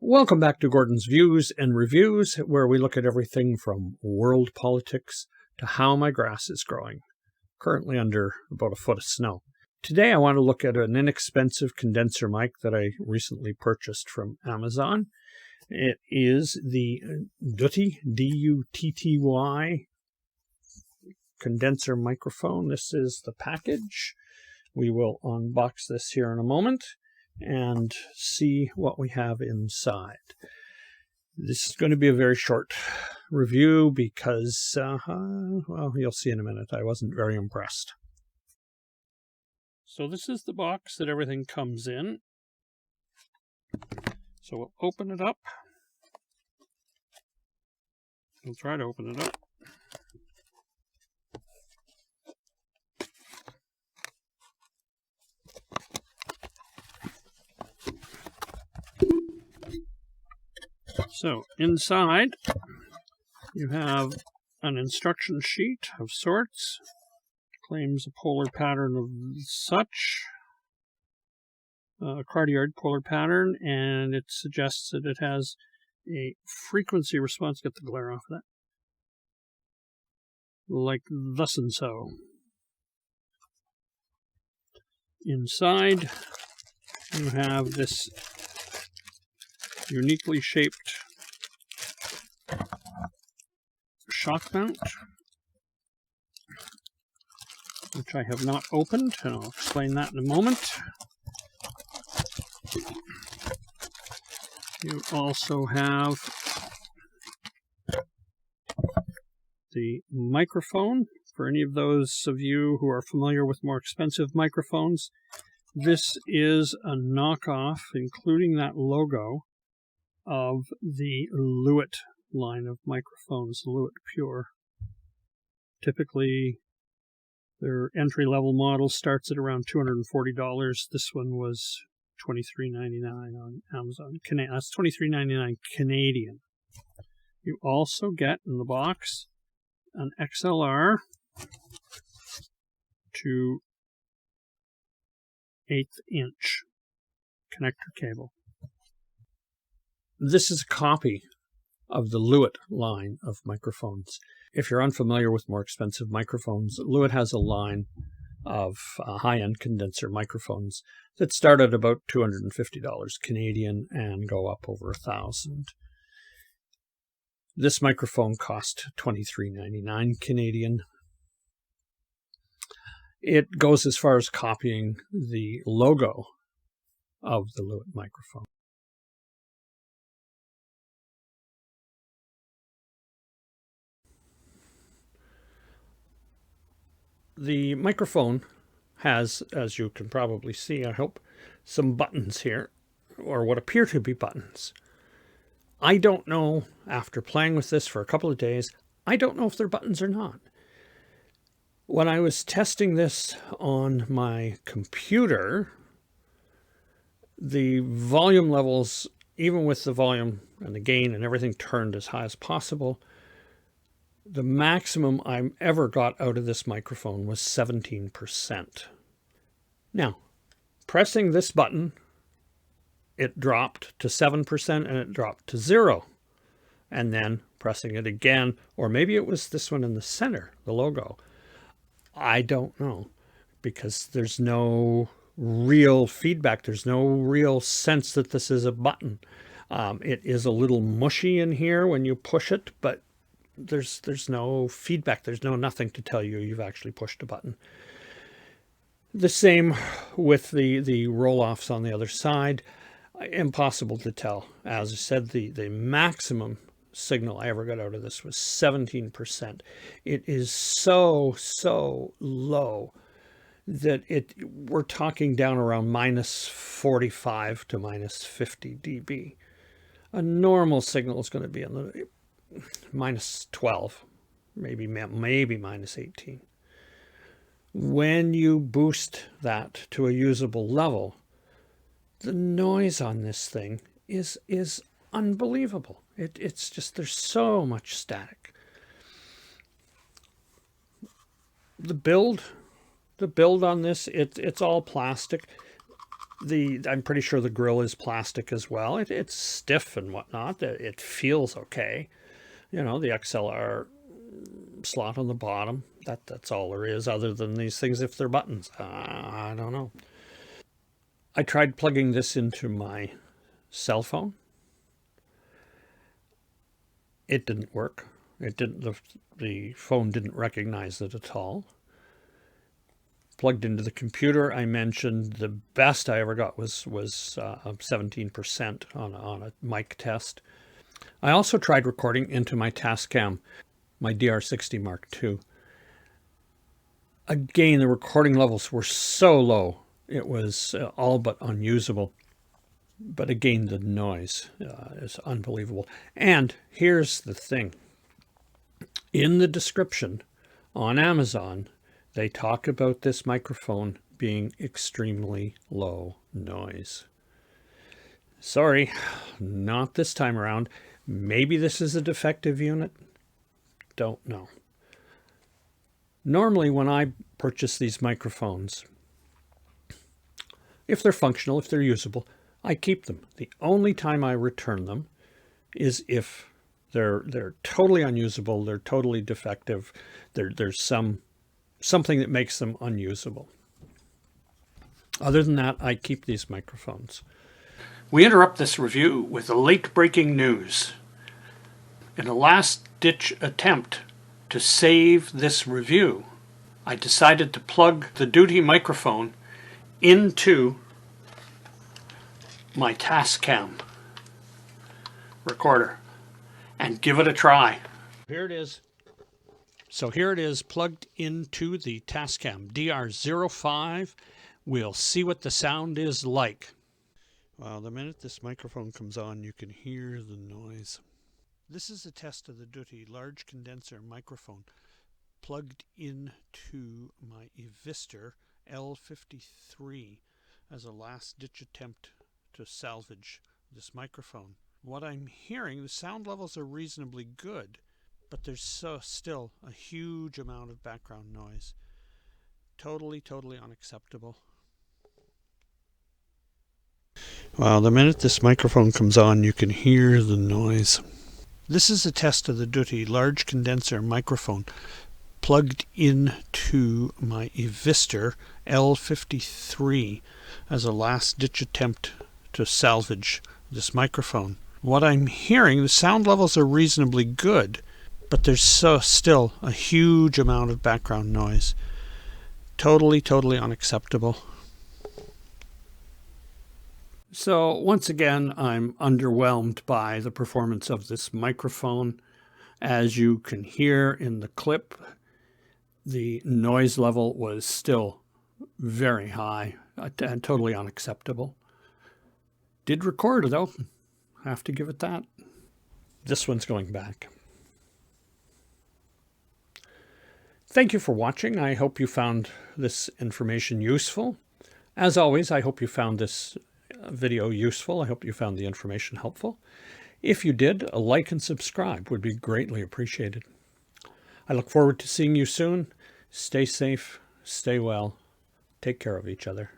Welcome back to Gordon's Views and Reviews, where we look at everything from world politics to how my grass is growing, currently under about a foot of snow. Today I want to look at an inexpensive condenser mic that I recently purchased from Amazon. It is the Dutty, D-U-T-T-Y, condenser microphone. This is the package. We will unbox this here in a moment and see what we have inside. This is going to be a very short review because, well, you'll see in a minute. I wasn't very impressed. So this is the box that everything comes in. So we'll open it up. We'll try to open it up. So inside you have an instruction sheet of sorts, claims a polar pattern of such, a cardioid polar pattern, and it suggests that it has a frequency response, get the glare off of that, like thus and so. Inside you have this uniquely shaped shock mount, which I have not opened, and I'll explain that in a moment. You also have the microphone. For any of those of you who are familiar with more expensive microphones, this is a knockoff, including that logo, of the Lewitt line of microphones, Lewitt Pure. Typically, their entry-level model starts at around $240. This one was $23.99 on Amazon. That's $23.99 Canadian. You also get in the box an XLR to 1/8 inch connector cable. This is a copy of the Lewitt line of microphones. If you're unfamiliar with more expensive microphones, Lewitt has a line of high-end condenser microphones that start at about $250 Canadian and go up over $1,000. This microphone cost $23.99 Canadian. It goes as far as copying the logo of the Lewitt microphone. The microphone has, as you can probably see, I hope, some buttons here, or what appear to be buttons. I don't know, after playing with this for a couple of days, I don't know if they're buttons or not. When I was testing this on my computer, the volume levels, even with the volume and the gain and everything turned as high as possible, the maximum I ever got out of this microphone was 17%. Now, pressing this button, it dropped to 7% and it dropped to 0. And then pressing it again, or maybe it was this one in the center, the logo. I don't know, because there's no real feedback. There's no real sense that this is a button. It is a little mushy in here when you push it, but there's no feedback. There's nothing to tell you you've actually pushed a button. The same with the roll-offs on the other side. Impossible to tell. As I said, the maximum signal I ever got out of this was 17%. It is so low that we're talking down around -45 to -50 dB. A normal signal is going to be in the -12, maybe -18. When you boost that to a usable level, the noise on this thing is unbelievable. It's just, there's so much static. The build on this, it's all plastic. I'm pretty sure the grill is plastic as well. It's stiff and whatnot. It feels okay. You know, the XLR slot on the bottom, that's all there is, other than these things if they're buttons. I don't know. I tried plugging this into my cell phone. It didn't work. It didn't. The phone didn't recognize it at all. Plugged into the computer, I mentioned the best I ever got was 17% on a mic test. I also tried recording into my Tascam, my DR60 Mark II. Again, the recording levels were so low, it was all but unusable. But again, the noise is unbelievable. And here's the thing. In the description on Amazon, they talk about this microphone being extremely low noise. Sorry, not this time around. Maybe this is a defective unit. Don't know. Normally, when I purchase these microphones, if they're functional, if they're usable, I keep them. The only time I return them is if they're totally unusable, they're totally defective, there's something that makes them unusable. Other than that, I keep these microphones. We interrupt this review with late-breaking news. In a last-ditch attempt to save this review, I decided to plug the Dutty microphone into my Tascam recorder and give it a try. Here it is. So here it is plugged into the Tascam DR05. We'll see what the sound is like. Well, the minute this microphone comes on, you can hear the noise. This is a test of the Dutty large condenser microphone plugged into my Evister L53 as a last-ditch attempt to salvage this microphone. What I'm hearing, the sound levels are reasonably good, but there's still a huge amount of background noise. Totally unacceptable. Well, the minute this microphone comes on, you can hear the noise. This is a test of the Dutty large condenser microphone plugged into my Evister L53 as a last-ditch attempt to salvage this microphone. What I'm hearing, the sound levels are reasonably good, but there's still a huge amount of background noise. Totally unacceptable. So once again, I'm underwhelmed by the performance of this microphone. As you can hear in the clip, the noise level was still very high and totally unacceptable. Did record though, have to give it that. This one's going back. Thank you for watching. I hope you found this information useful. As always, I hope you found this video useful. I hope you found the information helpful. If you did, a like and subscribe would be greatly appreciated. I look forward to seeing you soon. Stay safe, stay well, take care of each other.